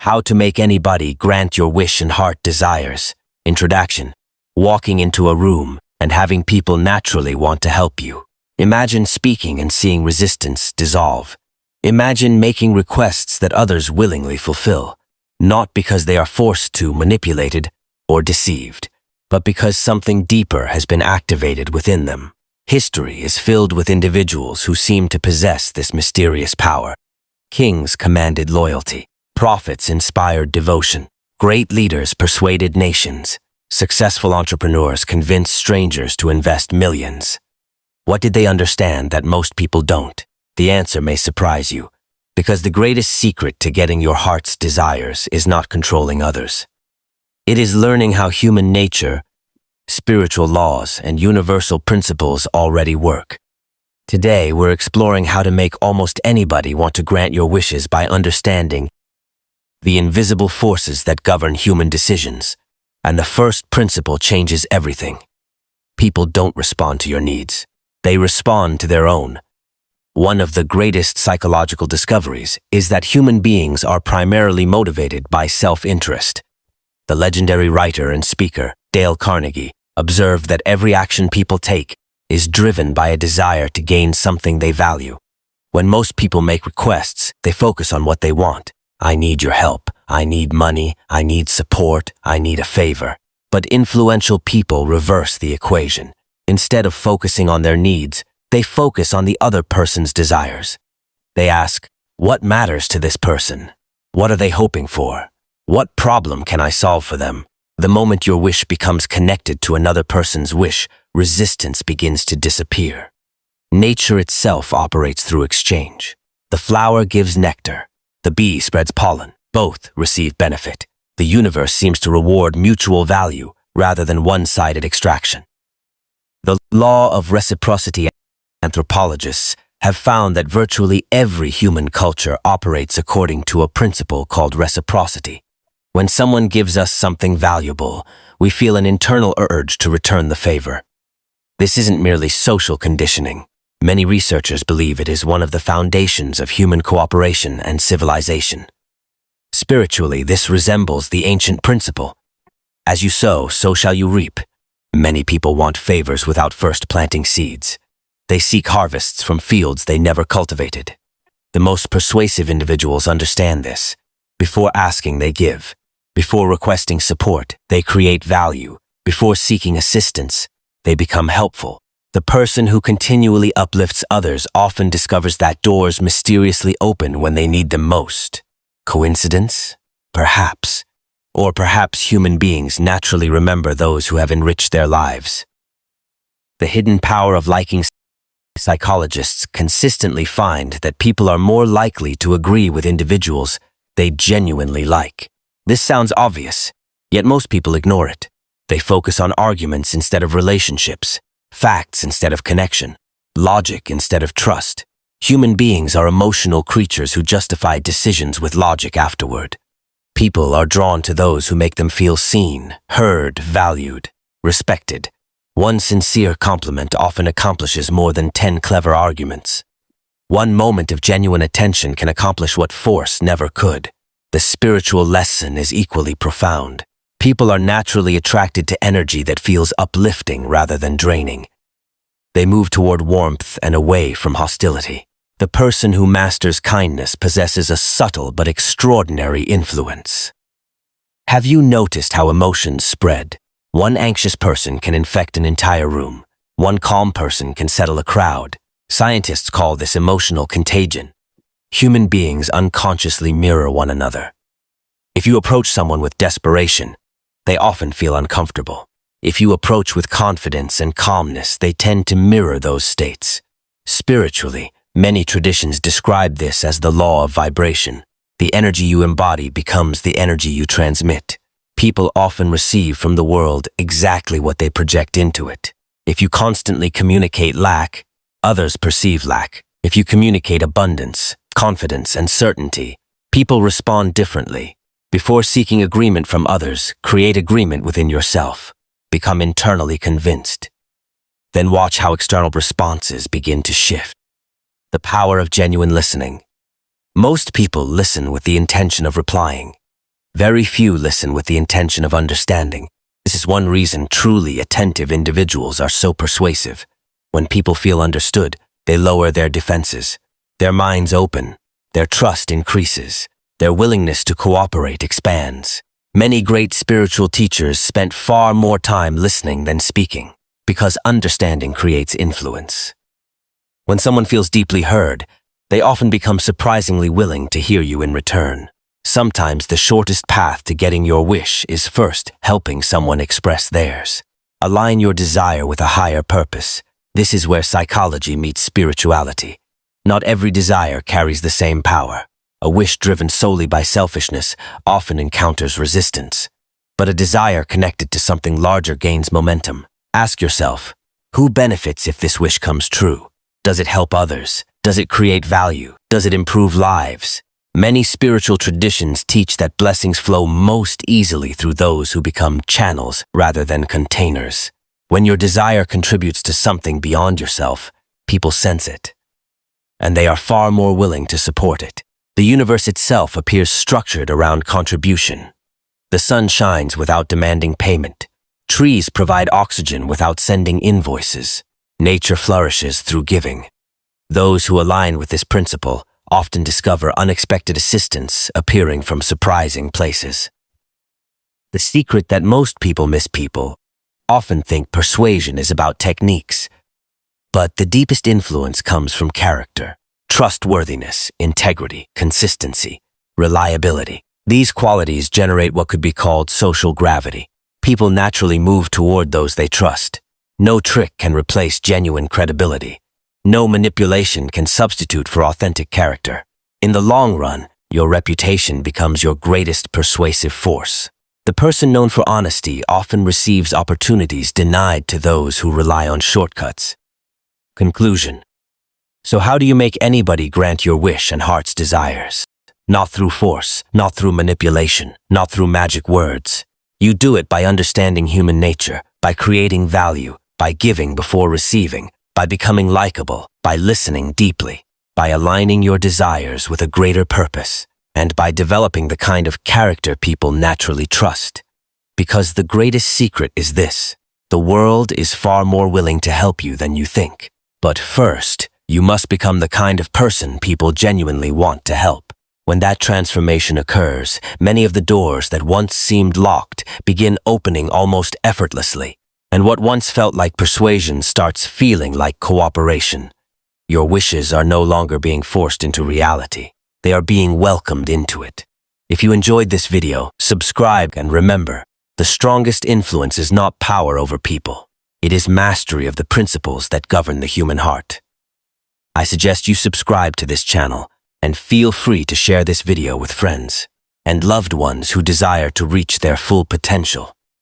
How to make anybody grant your wish and heart desires. Introduction. Walking into a room and having people naturally want to help you. Imagine speaking and seeing resistance dissolve. Imagine making requests that others willingly fulfill, not because they are forced to, manipulated, or deceived, but because something deeper has been activated within them. History is filled with individuals who seem to possess this mysterious power. Kings commanded loyalty. Prophets inspired devotion. Great leaders persuaded nations. Successful entrepreneurs convinced strangers to invest millions. What did they understand that most people don't? The answer may surprise you, because the greatest secret to getting your heart's desires is not controlling others. It is learning how human nature, spiritual laws, and universal principles already work. Today, we're exploring how to make almost anybody want to grant your wishes by understanding the invisible forces that govern human decisions. And the first principle changes everything. People don't respond to your needs. They respond to their own. One of the greatest psychological discoveries is that human beings are primarily motivated by self-interest. The legendary writer and speaker, Dale Carnegie, observed that every action people take is driven by a desire to gain something they value. When most people make requests, they focus on what they want. I need your help. I need money. I need support. I need a favor. But influential people reverse the equation. Instead of focusing on their needs, they focus on the other person's desires. They ask, what matters to this person? What are they hoping for? What problem can I solve for them? The moment your wish becomes connected to another person's wish, resistance begins to disappear. Nature itself operates through exchange. The flower gives nectar. The bee spreads pollen. Both receive benefit. The universe seems to reward mutual value rather than one-sided extraction. The law of reciprocity. Anthropologists have found that virtually every human culture operates according to a principle called reciprocity. When someone gives us something valuable, we feel an internal urge to return the favor. This isn't merely social conditioning. Many researchers believe it is one of the foundations of human cooperation and civilization. Spiritually, this resembles the ancient principle. As you sow, so shall you reap. Many people want favors without first planting seeds. They seek harvests from fields they never cultivated. The most persuasive individuals understand this. Before asking, they give. Before requesting support, they create value. Before seeking assistance, they become helpful. The person who continually uplifts others often discovers that doors mysteriously open when they need them most. Coincidence? Perhaps. Or perhaps human beings naturally remember those who have enriched their lives. The hidden power of liking. Psychologists consistently find that people are more likely to agree with individuals they genuinely like. This sounds obvious, yet most people ignore it. They focus on arguments instead of relationships, facts instead of connection, logic instead of trust. Human beings are emotional creatures who justify decisions with logic afterward. People are drawn to those who make them feel seen, heard, valued, respected. One sincere compliment often accomplishes more than 10 clever arguments. One moment of genuine attention can accomplish what force never could. The spiritual lesson is equally profound. People are naturally attracted to energy that feels uplifting rather than draining. They move toward warmth and away from hostility. The person who masters kindness possesses a subtle but extraordinary influence. Have you noticed how emotions spread? One anxious person can infect an entire room. One calm person can settle a crowd. Scientists call this emotional contagion. Human beings unconsciously mirror one another. If you approach someone with desperation, they often feel uncomfortable. If you approach with confidence and calmness, they tend to mirror those states. Spiritually, many traditions describe this as the law of vibration. The energy you embody becomes the energy you transmit. People often receive from the world exactly what they project into it. If you constantly communicate lack, others perceive lack. If you communicate abundance, confidence, and certainty, people respond differently. Before seeking agreement from others, create agreement within yourself. Become internally convinced. Then watch how external responses begin to shift. The power of genuine listening. Most people listen with the intention of replying. Very few listen with the intention of understanding. This is one reason truly attentive individuals are so persuasive. When people feel understood, they lower their defenses. Their minds open. Their trust increases. Their willingness to cooperate expands. Many great spiritual teachers spent far more time listening than speaking, because understanding creates influence. When someone feels deeply heard, they often become surprisingly willing to hear you in return. Sometimes the shortest path to getting your wish is first helping someone express theirs. Align your desire with a higher purpose. This is where psychology meets spirituality. Not every desire carries the same power. A wish driven solely by selfishness often encounters resistance. But a desire connected to something larger gains momentum. Ask yourself, who benefits if this wish comes true? Does it help others? Does it create value? Does it improve lives? Many spiritual traditions teach that blessings flow most easily through those who become channels rather than containers. When your desire contributes to something beyond yourself, people sense it, and they are far more willing to support it. The universe itself appears structured around contribution. The sun shines without demanding payment. Trees provide oxygen without sending invoices. Nature flourishes through giving. Those who align with this principle often discover unexpected assistance appearing from surprising places. The secret that most people miss: people often think persuasion is about techniques, but the deepest influence comes from character, trustworthiness, integrity, consistency, reliability. These qualities generate what could be called social gravity. People naturally move toward those they trust. No trick can replace genuine credibility. No manipulation can substitute for authentic character. In the long run, your reputation becomes your greatest persuasive force. The person known for honesty often receives opportunities denied to those who rely on shortcuts. Conclusion. So how do you make anybody grant your wish and heart's desires? Not through force, not through manipulation, not through magic words. You do it by understanding human nature, by creating value, by giving before receiving, by becoming likable, by listening deeply, by aligning your desires with a greater purpose, and by developing the kind of character people naturally trust. Because the greatest secret is this: the world is far more willing to help you than you think. But first, you must become the kind of person people genuinely want to help. When that transformation occurs, many of the doors that once seemed locked begin opening almost effortlessly. And what once felt like persuasion starts feeling like cooperation. Your wishes are no longer being forced into reality. They are being welcomed into it. If you enjoyed this video, subscribe and remember, the strongest influence is not power over people. It is mastery of the principles that govern the human heart. I suggest you subscribe to this channel and feel free to share this video with friends and loved ones who desire to reach their full potential.